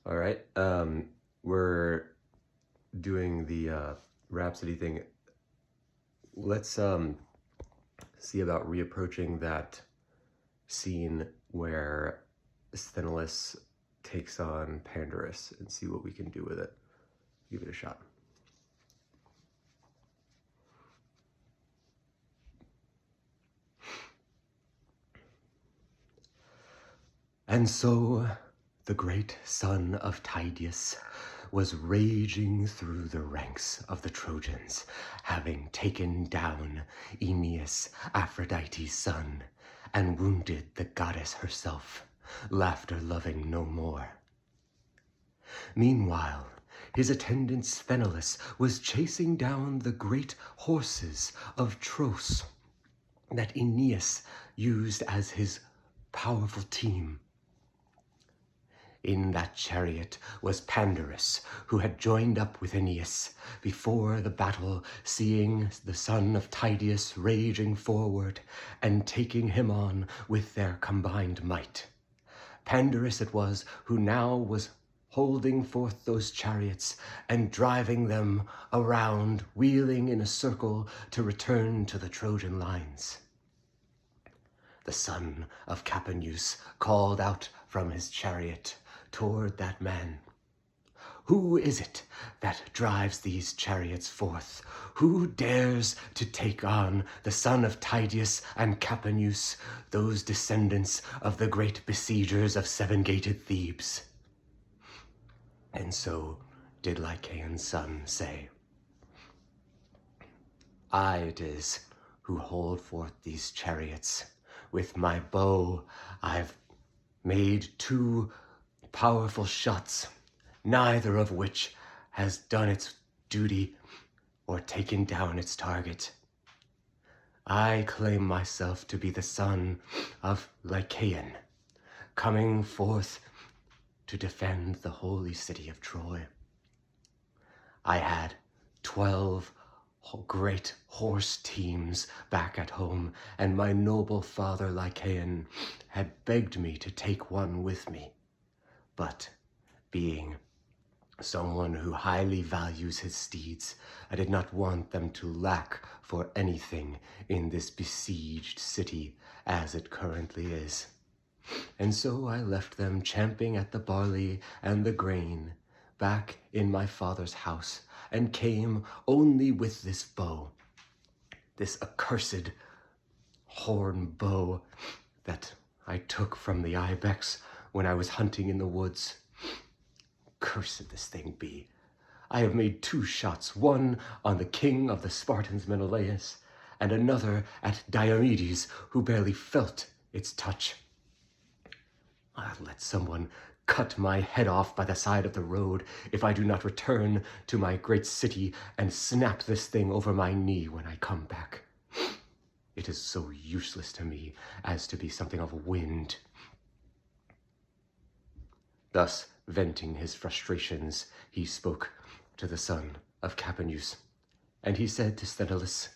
All right. We're doing the Rhapsody thing. Let's see about reapproaching that scene where STHENELUS takes on Pandarus and see what we can do with it. Give it a shot. And so the great son of Tydeus was raging through the ranks of the Trojans, having taken down Aeneas, Aphrodite's son, and wounded the goddess herself, laughter loving no more. Meanwhile, his attendant Sthenelus was chasing down the great horses of Tros that Aeneas used as his powerful team. In that chariot was Pandarus, who had joined up with Aeneas before the battle, seeing the son of Tydeus raging forward and taking him on with their combined might. Pandarus it was who now was holding forth those chariots and driving them around, wheeling in a circle to return to the Trojan lines. The son of Capaneus called out from his chariot toward that man. Who is it that drives these chariots forth? Who dares to take on the son of Tydeus and Capaneus, those descendants of the great besiegers of seven-gated Thebes? And so did Lycaon's son say, I it is who hold forth these chariots. With my bow I've made 2 powerful shots, neither of which has done its duty or taken down its target. I claim myself to be the son of Lycaon, coming forth to defend the holy city of Troy. I had 12 great horse teams back at home, and my noble father Lycaon had begged me to take one with me. But being someone who highly values his steeds, I did not want them to lack for anything in this besieged city as it currently is. And so I left them champing at the barley and the grain back in my father's house, and came only with this bow, this accursed horn bow that I took from the ibex when I was hunting in the woods. Cursed this thing be. I have made 2 shots, one on the king of the Spartans, Menelaus, and another at Diomedes, who barely felt its touch. I'll let someone cut my head off by the side of the road if I do not return to my great city and snap this thing over my knee when I come back. It is so useless to me as to be something of wind. Thus, venting his frustrations, he spoke to the son of Capaneus, and he said to Sthenelus,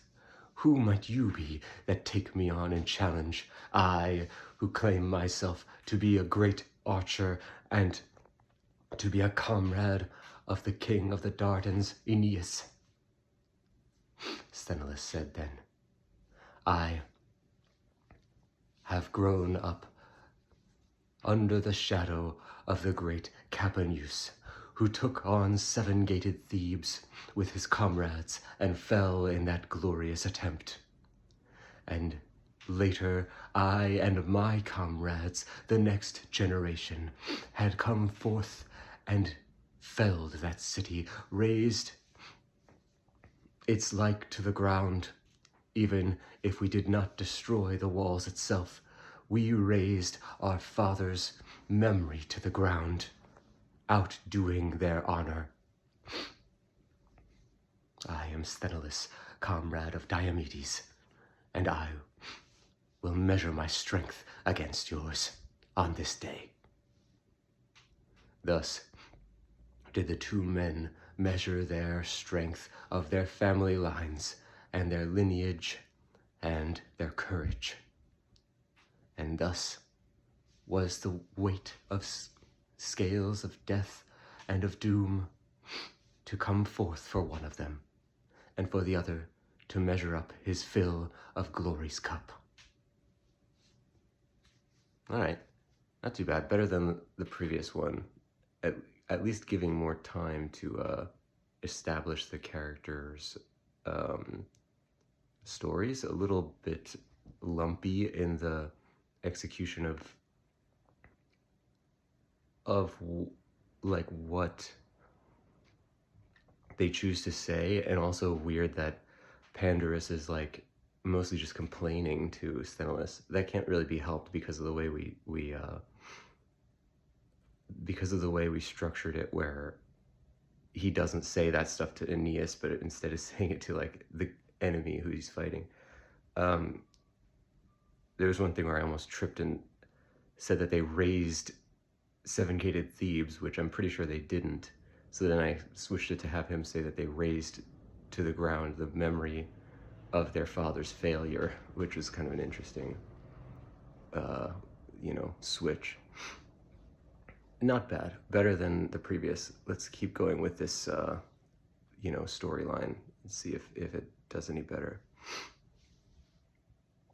who might you be that take me on and challenge, I, who claim myself to be a great archer and to be a comrade of the king of the Dardans, Aeneas? Sthenelus said then, I have grown up under the shadow of the great Capaneus, who took on seven-gated Thebes with his comrades and fell in that glorious attempt. And later, I and my comrades, the next generation, had come forth and felled that city, razed its like to the ground. Even if we did not destroy the walls itself, we razed our fathers' memory to the ground, outdoing their honor. I am Sthenelus, comrade of Diomedes, and I will measure my strength against yours on this day. Thus did the 2 men measure their strength of their family lines and their lineage and their courage. And thus was the weight of scales of death and of doom, to come forth for one of them, and for the other to measure up his fill of glory's cup. All right, not too bad. Better than the previous one. At least giving more time to establish the characters' stories. A little bit lumpy in the execution of like what they choose to say, and also weird that Pandarus is like mostly just complaining to STHENELUS. That can't really be helped because of the way we structured it, where he doesn't say that stuff to Aeneas, but instead is saying it to like the enemy who he's fighting. There was one thing where I almost tripped and said that they raised seven-gated Thebes, which I'm pretty sure they didn't. So then I switched it to have him say that they raised to the ground the memory of their father's failure, which was kind of an interesting, switch. Not bad. Better than the previous. Let's keep going with this, storyline and see if it does any better.